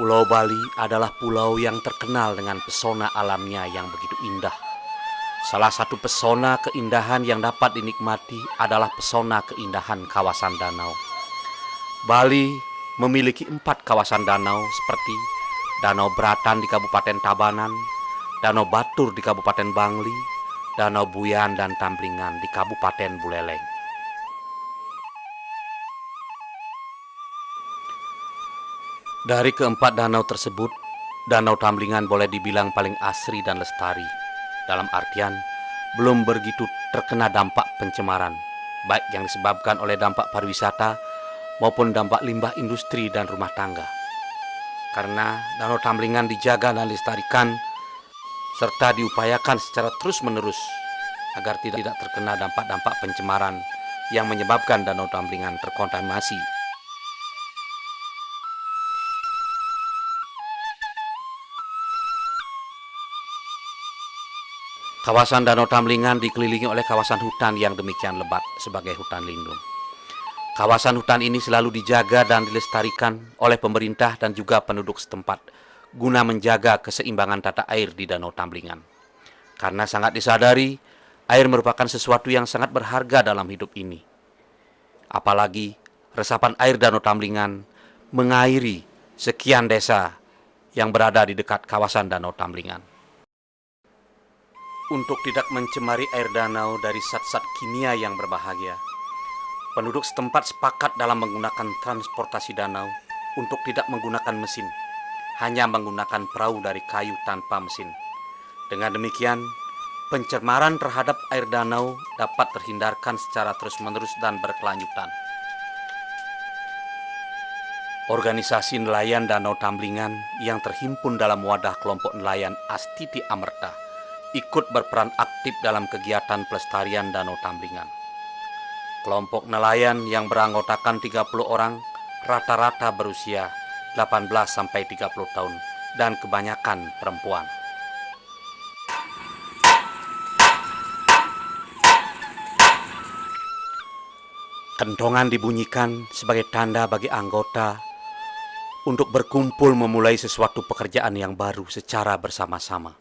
Pulau Bali adalah pulau yang terkenal dengan pesona alamnya yang begitu indah. Salah satu pesona keindahan yang dapat dinikmati adalah pesona keindahan kawasan danau. Bali memiliki 4 kawasan danau seperti Danau Beratan di Kabupaten Tabanan, Danau Batur di Kabupaten Bangli, Danau Buyan dan Tamblingan di Kabupaten Buleleng. Dari keempat danau tersebut, Danau Tamblingan boleh dibilang paling asri dan lestari. Dalam artian, belum begitu terkena dampak pencemaran, baik yang disebabkan oleh dampak pariwisata maupun dampak limbah industri dan rumah tangga. Karena Danau Tamblingan dijaga dan dilestarikan serta diupayakan secara terus-menerus agar tidak terkena dampak-dampak pencemaran yang menyebabkan Danau Tamblingan terkontaminasi. Kawasan Danau Tamblingan dikelilingi oleh kawasan hutan yang demikian lebat sebagai hutan lindung. Kawasan hutan ini selalu dijaga dan dilestarikan oleh pemerintah dan juga penduduk setempat guna menjaga keseimbangan tata air di Danau Tamblingan. Karena sangat disadari, air merupakan sesuatu yang sangat berharga dalam hidup ini. Apalagi resapan air Danau Tamblingan mengairi sekian desa yang berada di dekat kawasan Danau Tamblingan. Untuk tidak mencemari air danau dari zat-zat kimia yang berbahaya, penduduk setempat sepakat dalam menggunakan transportasi danau untuk tidak menggunakan mesin, hanya menggunakan perahu dari kayu tanpa mesin. Dengan demikian, pencemaran terhadap air danau dapat terhindarkan secara terus-menerus dan berkelanjutan. Organisasi nelayan Danau Tamblingan yang terhimpun dalam wadah kelompok nelayan Astiti Amerta ikut berperan aktif dalam kegiatan pelestarian Danau Tamblingan. Kelompok nelayan yang beranggotakan 30 orang rata-rata berusia 18-30 tahun dan kebanyakan perempuan. Kentongan dibunyikan sebagai tanda bagi anggota untuk berkumpul memulai sesuatu pekerjaan yang baru secara bersama-sama.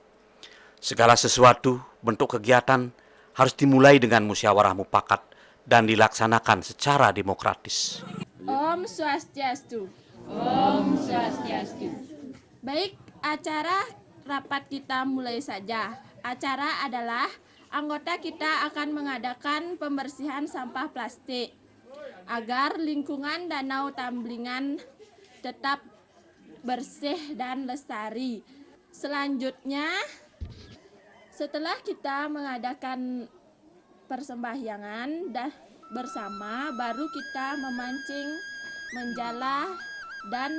Segala sesuatu bentuk kegiatan harus dimulai dengan musyawarah mufakat dan dilaksanakan secara demokratis. Om Swastiastu. Om Swastiastu. Baik, acara rapat kita mulai saja. Acara adalah anggota kita akan mengadakan pembersihan sampah plastik agar lingkungan Danau Tamblingan tetap bersih dan lestari. Selanjutnya, setelah kita mengadakan persembahyangan bersama, baru kita memancing, menjala, dan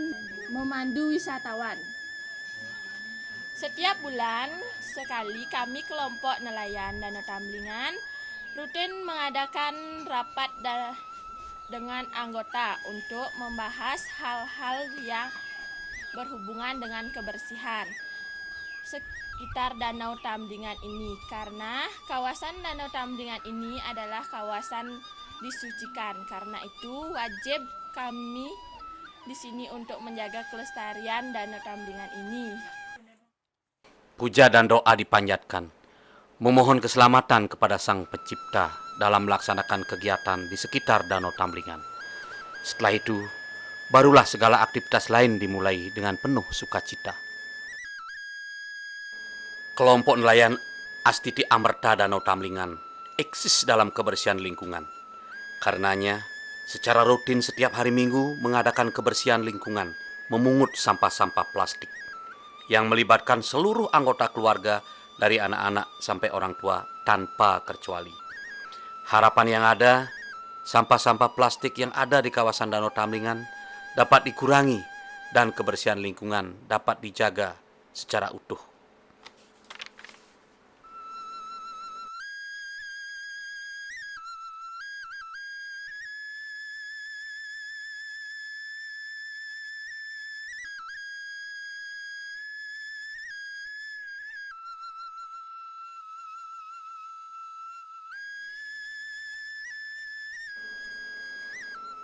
memandu wisatawan. Setiap bulan sekali kami kelompok nelayan Danau Tamblingan rutin mengadakan rapat dengan anggota untuk membahas hal-hal yang berhubungan dengan kebersihan sekitar Danau Tamblingan ini, karena kawasan Danau Tamblingan ini adalah kawasan disucikan. Karena itu wajib kami di sini untuk menjaga kelestarian Danau Tamblingan ini. Puja dan doa dipanjatkan, memohon keselamatan kepada Sang Pencipta dalam melaksanakan kegiatan di sekitar Danau Tamblingan. Setelah itu, barulah segala aktivitas lain dimulai dengan penuh sukacita. Kelompok nelayan Astiti Amerta Danau Tamblingan eksis dalam kebersihan lingkungan. Karenanya, secara rutin setiap hari Minggu mengadakan kebersihan lingkungan, memungut sampah-sampah plastik yang melibatkan seluruh anggota keluarga dari anak-anak sampai orang tua tanpa terkecuali. Harapan yang ada, sampah-sampah plastik yang ada di kawasan Danau Tamblingan dapat dikurangi dan kebersihan lingkungan dapat dijaga secara utuh.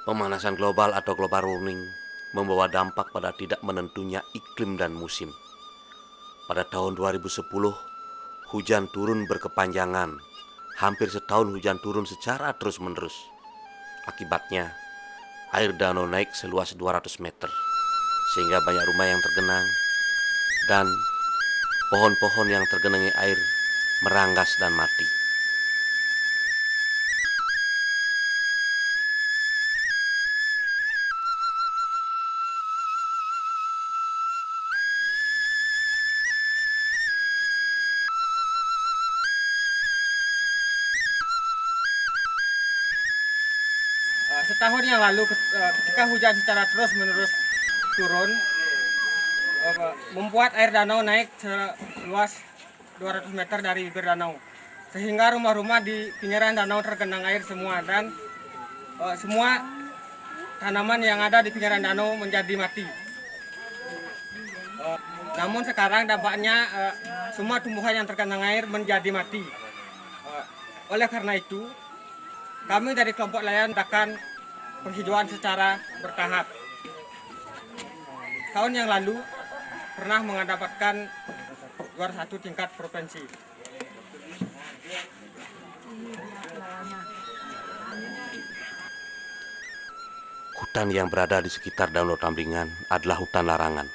Pemanasan global atau global warming membawa dampak pada tidak menentunya iklim dan musim. Pada tahun 2010, hujan turun berkepanjangan. Hampir setahun hujan turun secara terus-menerus. Akibatnya, air danau naik seluas 200 meter, sehingga banyak rumah yang tergenang dan pohon-pohon yang tergenangi air meranggas dan mati. Setahun yang lalu ketika hujan secara terus-menerus turun, membuat air danau naik seluas 200 meter dari bibir danau, sehingga rumah-rumah di pinggiran danau tergenang air semua, dan semua tanaman yang ada di pinggiran danau menjadi mati. Namun sekarang dampaknya semua tumbuhan yang tergenang air menjadi mati. Oleh karena itu, kami dari kelompok nelayan mengadakan penghijauan secara bertahap. Tahun yang lalu pernah mendapatkan juara 1 tingkat provinsi. Hutan yang berada di sekitar Danau Tamblingan adalah hutan larangan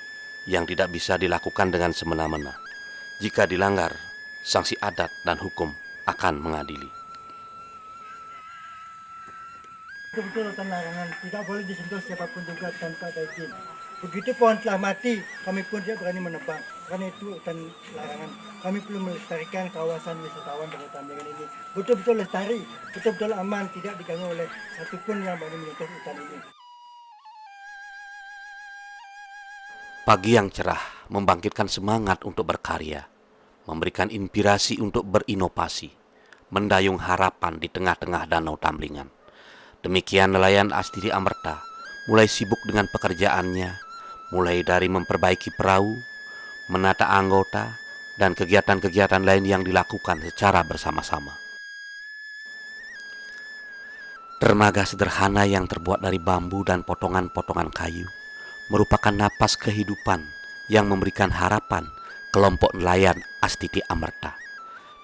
yang tidak bisa dilakukan dengan semena-mena. Jika dilanggar, sanksi adat dan hukum akan mengadili. Betul-betul hutan larangan, tidak boleh disentuh siapapun juga tanpa ada izin. Begitu pohon telah mati, kami pun tidak berani menebang. Karena itu hutan larangan. Kami perlu melestarikan kawasan wisatawan Danau Tamblingan ini. Betul-betul lestari, betul-betul aman, tidak diganggu oleh satupun yang berani menyentuh hutan ini. Pagi yang cerah membangkitkan semangat untuk berkarya, memberikan inspirasi untuk berinovasi, mendayung harapan di tengah-tengah Danau Tamblingan. Demikian nelayan Astiti Amerta mulai sibuk dengan pekerjaannya, mulai dari memperbaiki perahu, menata anggota, dan kegiatan-kegiatan lain yang dilakukan secara bersama-sama. Dermaga sederhana yang terbuat dari bambu dan potongan-potongan kayu merupakan napas kehidupan yang memberikan harapan kelompok nelayan Astiti Amerta.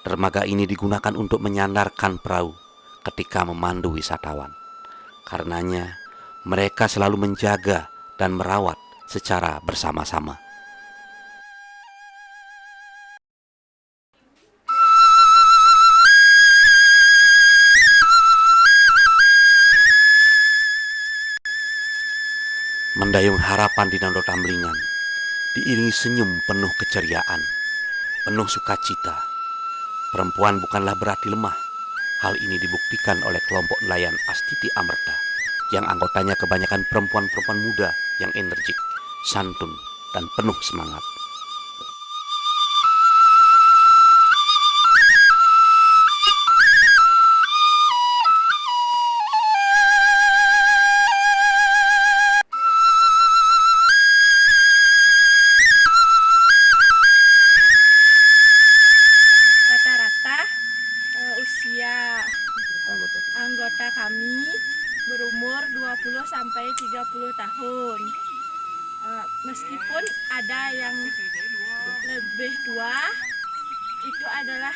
Dermaga ini digunakan untuk menyandarkan perahu ketika memandu wisatawan. Karenanya, mereka selalu menjaga dan merawat secara bersama-sama. Mendayung harapan di Danau Tamblingan diiringi senyum penuh keceriaan, penuh sukacita. Perempuan bukanlah berarti lemah. Hal ini dibuktikan oleh kelompok nelayan Astiti Amerta yang anggotanya kebanyakan perempuan-perempuan muda yang energik, santun, dan penuh semangat. Rata-rata usia anggota kami berumur 20 sampai 30 tahun. Meskipun ada yang lebih tua, itu adalah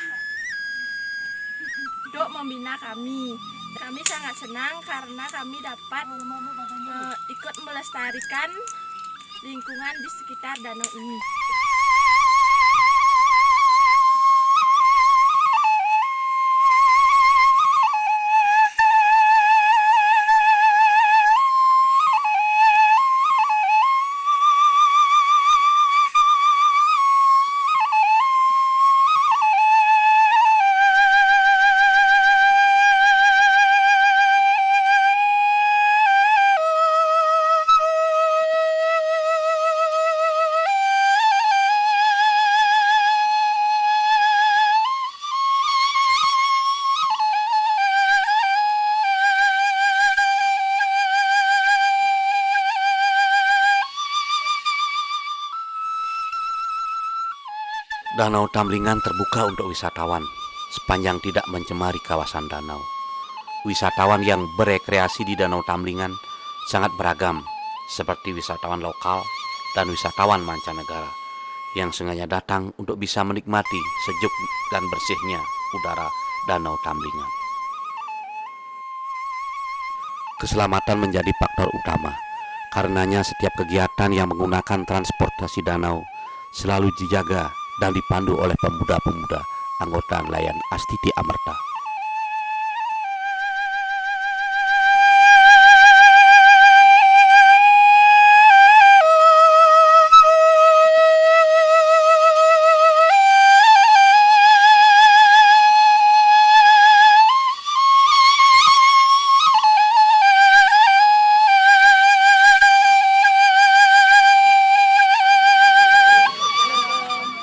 untuk membina kami. Kami sangat senang karena kami dapat ikut melestarikan lingkungan di sekitar danau ini. Danau Tamblingan terbuka untuk wisatawan sepanjang tidak mencemari kawasan danau. Wisatawan yang berekreasi di Danau Tamblingan sangat beragam, seperti wisatawan lokal dan wisatawan mancanegara yang sengaja datang untuk bisa menikmati sejuk dan bersihnya udara Danau Tamlingan. Keselamatan menjadi faktor utama, karenanya setiap kegiatan yang menggunakan transportasi danau selalu dijaga dan dipandu oleh pemuda-pemuda anggota nelayan Astiti Amerta.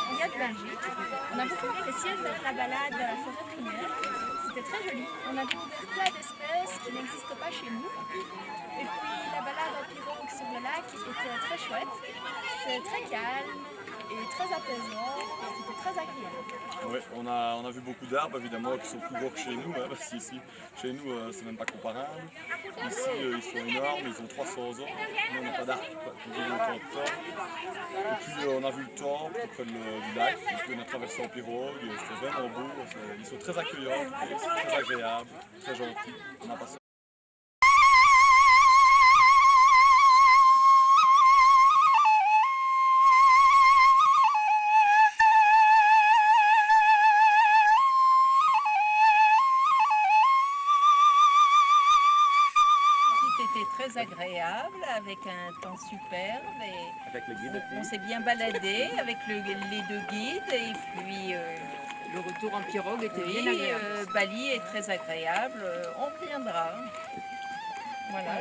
On vient de Belgique. On a beaucoup apprécié faire la balade à la forêt primaire. C'était très joli. On a découvert plein d'espèces qui n'existent pas chez nous. Et puis la balade en pirogue sur le lac était très chouette. C'est très calme et très apaisant. C'était très agréable. Ouais, on a vu beaucoup d'arbres évidemment qui sont plus gros que chez nous, hein, parce qu'ici, chez nous, c'est même pas comparable. Ici, ils sont énormes, ils ont 300 ans. Nous, on n'a pas d'arbres qui vivent autant de temps. Et puis, on a vu le temple près du lac, et puis on a traversé en pirogue, c'était vraiment beau. Ils sont très accueillants, très agréables, très gentils. On a passé C'était très agréable, avec un temps superbe. Et on s'est bien baladé avec les deux guides. Et puis le retour en pirogue était bien agréable. Bali est très agréable. On reviendra. Voilà.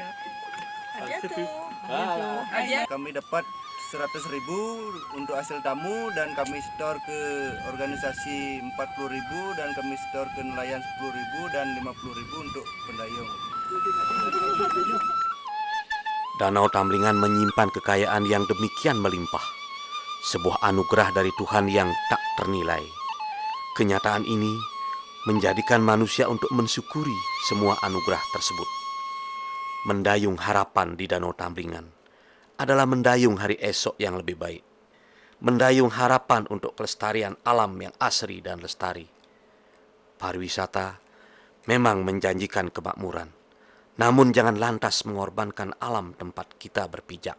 À bientôt. À bientôt. Kami dapat 100.000 untuk hasil tamu dan kami setor ke organisasi 40.000 dan kami setor ke nelayan 10.000 dan 50.000 untuk pendayung. Danau Tamlingan menyimpan kekayaan yang demikian melimpah, sebuah anugerah dari Tuhan yang tak ternilai. Kenyataan ini menjadikan manusia untuk mensyukuri semua anugerah tersebut. Mendayung harapan di Danau Tamlingan adalah mendayung hari esok yang lebih baik. Mendayung harapan untuk kelestarian alam yang asri dan lestari. Pariwisata memang menjanjikan kemakmuran, namun jangan lantas mengorbankan alam tempat kita berpijak.